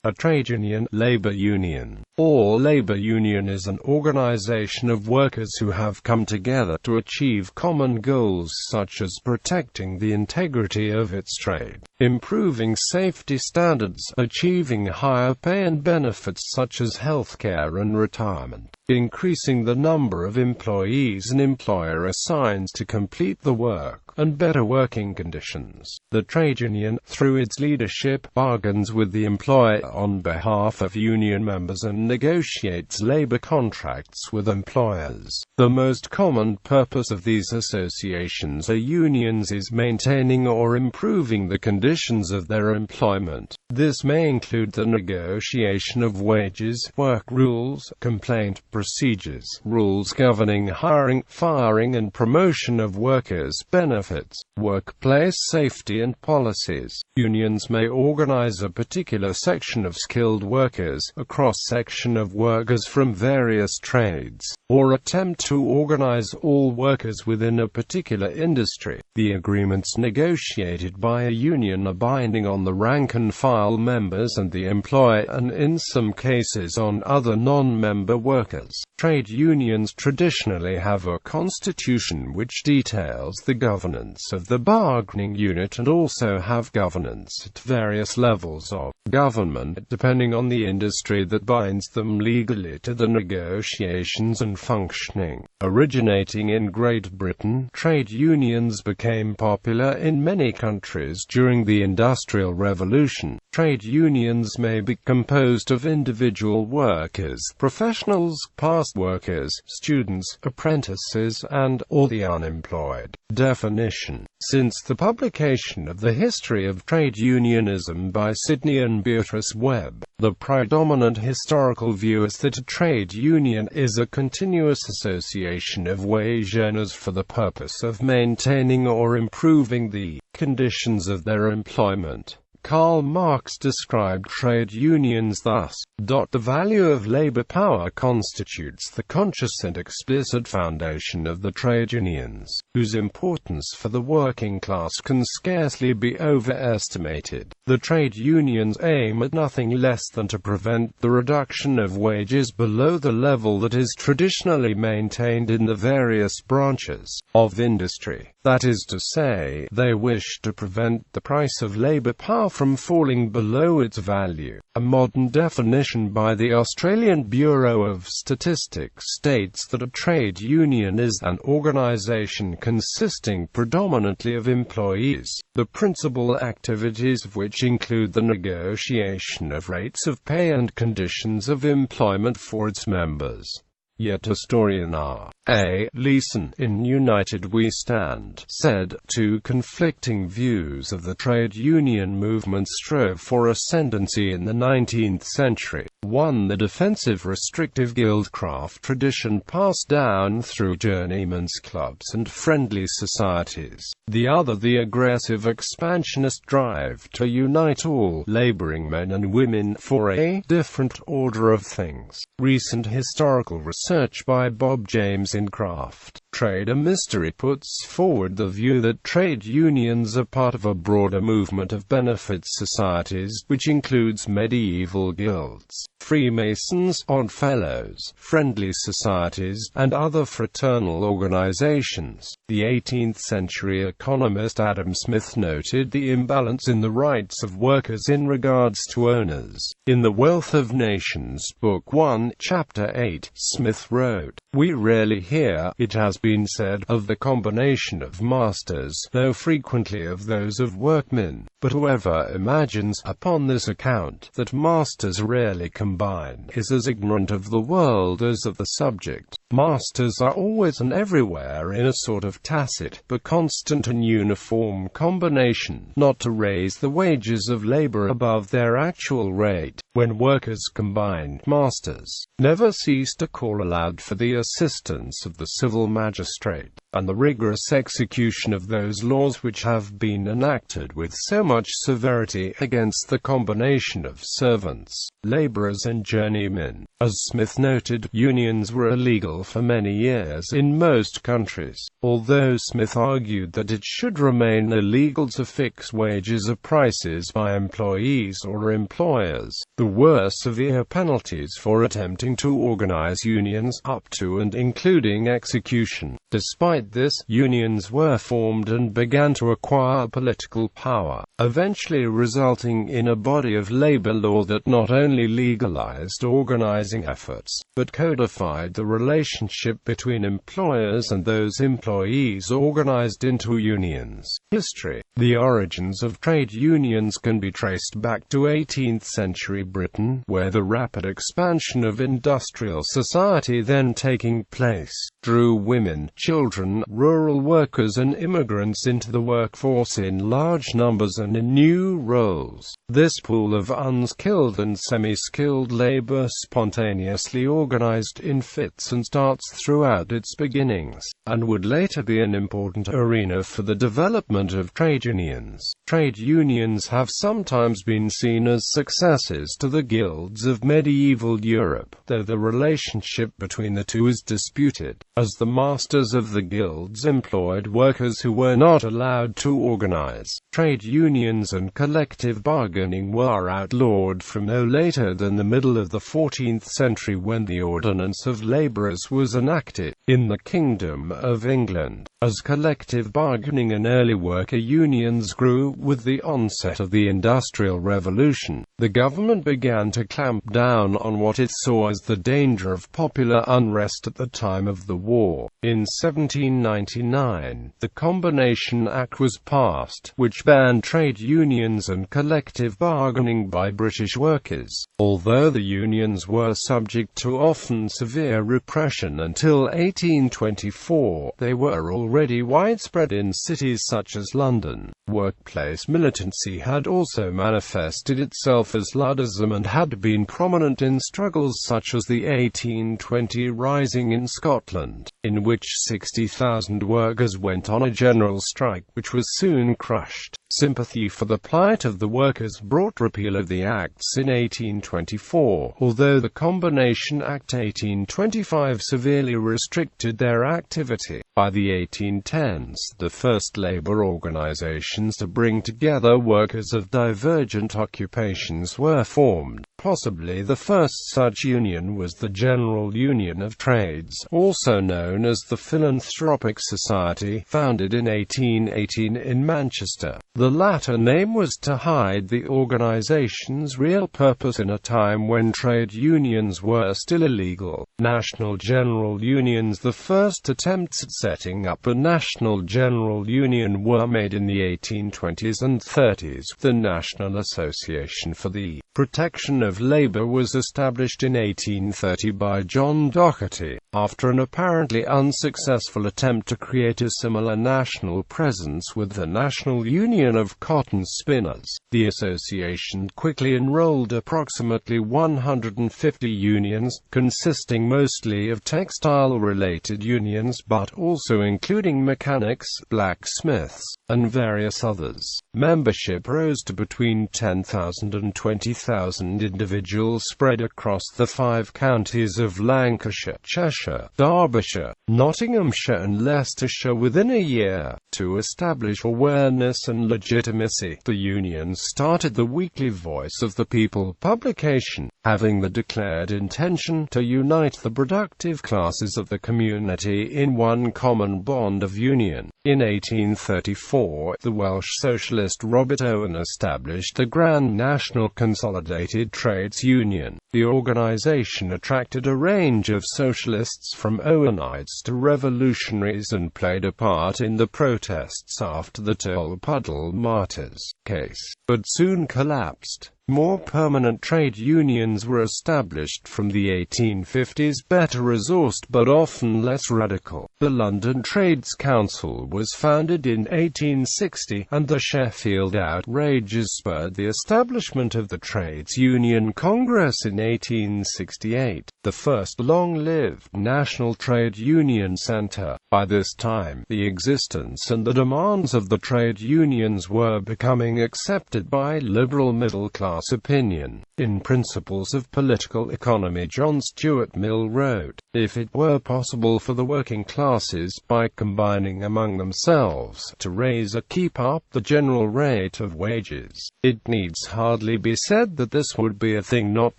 A trade union, labor union, or labor union is an organization of workers who have come together to achieve common goals such as protecting the integrity of its trade, improving safety standards, achieving higher pay and benefits such as healthcare and retirement, increasing the number of employees an employer assigns to complete the work, and better working conditions. The trade union, through its leadership, bargains with the employer on behalf of union members and negotiates labor contracts with employers. The most common purpose of these associations or unions is maintaining or improving the conditions of their employment. This may include the negotiation of wages, work rules, complaint procedures, rules governing hiring, firing and promotion of workers, benefits, workplace safety and policies. Unions may organize a particular section of skilled workers, a cross-section of workers from various trades, or attempt to organize all workers within a particular industry. The agreements negotiated by a union are binding on the rank-and-file members and the employer, and in some cases on other non-member workers. Trade unions traditionally have a constitution which details the governance of the bargaining unit and also have governance at various levels of government depending on the industry that binds them legally to the negotiations and functioning. Originating in Great Britain, trade unions became popular in many countries during the Industrial Revolution. Trade unions may be composed of individual workers, professionals, past workers, students, apprentices, and/or the unemployed. Definition. Since the publication of The History of Trade Unionism by Sidney and Beatrice Webb, the predominant historical view is that a trade union is a continuous association of wage earners for the purpose of maintaining or improving the conditions of their employment. Karl Marx described trade unions thus: "The value of labor power constitutes the conscious and explicit foundation of the trade unions, whose importance for the working class can scarcely be overestimated. The trade unions aim at nothing less than to prevent the reduction of wages below the level that is traditionally maintained in the various branches of industry. That is to say, they wish to prevent the price of labor power from falling below its value." A modern definition by the Australian Bureau of Statistics states that a trade union is an organization consisting predominantly of employees, the principal activities of which include the negotiation of rates of pay and conditions of employment for its members. Yet historian R.A. Leeson, in United We Stand, said, two conflicting views of the trade union movement strove for ascendancy in the 19th century. One, the defensive restrictive guildcraft tradition passed down through journeymen's clubs and friendly societies. The other, the aggressive expansionist drive to unite all laboring men and women for a different order of things. Recent historical research by Bob James in Craft, Trade a Mystery puts forward the view that trade unions are part of a broader movement of benefit societies, which includes medieval guilds, Freemasons, Oddfellows, friendly societies, and other fraternal organizations. The 18th-century economist Adam Smith noted the imbalance in the rights of workers in regards to owners. In The Wealth of Nations, Book 1, Chapter 8, Smith wrote, "We rarely hear, it has been said, of the combination of masters, though frequently of those of workmen. But whoever imagines, upon this account, that masters rarely combine, is as ignorant of the world as of the subject. Masters are always and everywhere in a sort of tacit, but constant and uniform combination, not to raise the wages of labor above their actual rate. When workers combine, masters never cease to call aloud for the assistance of the civil magistrate, and the rigorous execution of those laws which have been enacted with so much severity against the combination of servants, laborers and journeymen." As Smith noted, unions were illegal for many years in most countries. although Smith argued that it should remain illegal to fix wages or prices by employees or employers. There were severe penalties for attempting to organize unions, up to and including execution. Despite this, unions were formed and began to acquire political power, eventually resulting in a body of labor law that not only legalized organizing efforts, but codified the relationship between employers and those employees organized into unions. History. The origins of trade unions can be traced back to 18th-century Britain, where the rapid expansion of industrial society then taking place drew women, children, rural workers and immigrants into the workforce in large numbers and in new roles. This pool of unskilled and semi-skilled labor spontaneously organized in fits and starts throughout its beginnings, and would later be an important arena for the development of trade unions. Trade unions have sometimes been seen as successors to the guilds of medieval Europe, though the relationship between the two is disputed, as the masters of the guilds employed workers who were not allowed to organize. Trade unions and collective bargaining were outlawed from no later than the middle of the 14th century, when the Ordinance of Labourers was enacted in the Kingdom of England. As collective bargaining and early worker unions grew with the onset of the Industrial Revolution, the government began to clamp down on what it saw as the danger of popular unrest at the time of the war. In 1799, the Combination Act was passed, which banned trade unions and collective bargaining by British workers, although the unions were subject to often severe repression until 1824. They were already widespread in cities such as London. Workplace militancy had also manifested itself as Luddism and had been prominent in struggles such as the 1820 Rising in Scotland, in which 60,000 workers went on a general strike which was soon crushed. Sympathy for the plight of the workers brought repeal of the Acts in 1824, although the Combination Act 1825 severely restricted their activity. By the 1810s, the first labor organizations to bring together workers of divergent occupations were formed. Possibly the first such union was the General Union of Trades, also known as the Philanthropic Society, founded in 1818 in Manchester. The latter name was to hide the organization's real purpose in a time when trade unions were still illegal. National General Unions. The first attempts at setting up a National General Union were made in the 1820s and 30s. The National Association for the Protection of Labor was established in 1830 by John Doherty, after an apparently unsuccessful attempt to create a similar national presence with the National Union of Cotton Spinners. The association quickly enrolled approximately 150 unions, consisting mostly of textile-related unions but also including mechanics, blacksmiths, and various others. Membership rose to between 10,000 and 20,000 individuals spread across the 5 counties of Lancashire, Cheshire, Derbyshire, Nottinghamshire and Leicestershire within a year. To establish awareness and legitimacy, the unions started the weekly Voice of the People publication, having the declared intention to unite the productive classes of the community in one common bond of union. In 1834, the Welsh socialist Robert Owen established the Grand National Consolidated Trades Union. The organization attracted a range of socialists from Owenites to revolutionaries and played a part in the protests after the Tolpuddle martyrs case, but soon collapsed. More permanent trade unions were established from the 1850s, better resourced but often less radical. The London Trades Council was founded in 1860, and the Sheffield outrages spurred the establishment of the Trades Union Congress in 1868, the first long-lived National Trade Union Centre. By this time, the existence and the demands of the trade unions were becoming accepted by liberal middle-class opinion. In Principles of Political Economy, John Stuart Mill wrote, "If it were possible for the working classes, by combining among themselves, to raise or keep up the general rate of wages, it needs hardly be said that this would be a thing not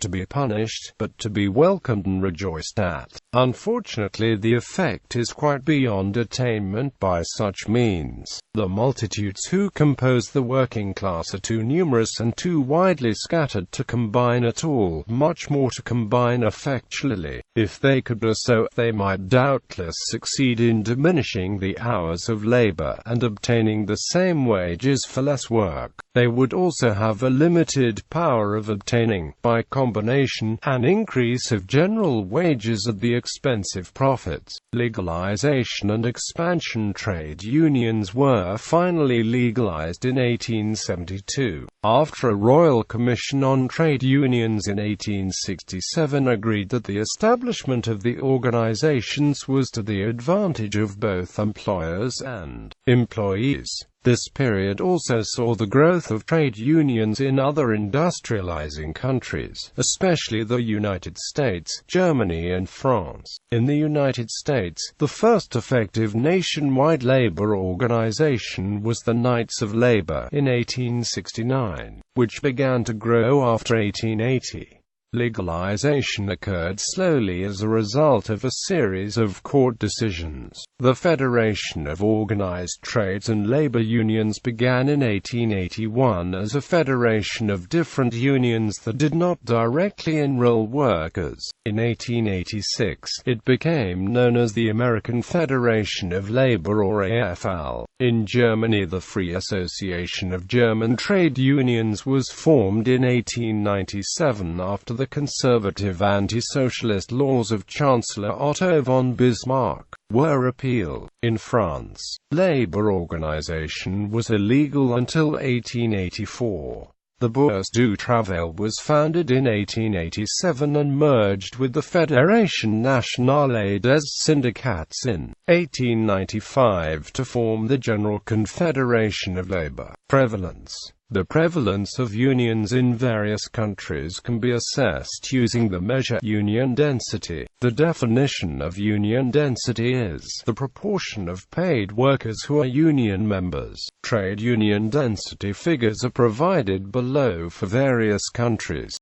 to be punished, but to be welcomed and rejoiced at. Unfortunately, the effect is quite beyond attainment by such means. The multitudes who compose the working class are too numerous and too widely scattered to combine at all, much more to combine effectually. If they could do so, they might doubtless succeed in diminishing the hours of labor, and obtaining the same wages for less work. They would also have a limited power of obtaining, by combination, an increase of general wages at the expense of profits." Legalization and expansion. Trade unions were finally legalized in 1872. After a Royal Commission on Trade Unions in 1867 agreed that the establishment of the organizations was to the advantage of both employers and employees. This period also saw the growth of trade unions in other industrializing countries, especially the United States, Germany and France. In the United States, the first effective nationwide labor organization was the Knights of Labor in 1869, which began to grow after 1880. Legalization occurred slowly as a result of a series of court decisions. The Federation of Organized Trades and Labor Unions began in 1881 as a federation of different unions that did not directly enroll workers. In 1886, it became known as the American Federation of Labor, or AFL. In Germany, the Free Association of German Trade Unions was formed in 1897 after the conservative anti-socialist laws of Chancellor Otto von Bismarck were repealed. In France, labor organization was illegal until 1884. The Bourse du Travail was founded in 1887 and merged with the Fédération Nationale des Syndicats in 1895 to form the General Confederation of Labor. Prevalence. The prevalence of unions in various countries can be assessed using the measure union density. The definition of union density is the proportion of paid workers who are union members. Trade union density figures are provided below for various countries.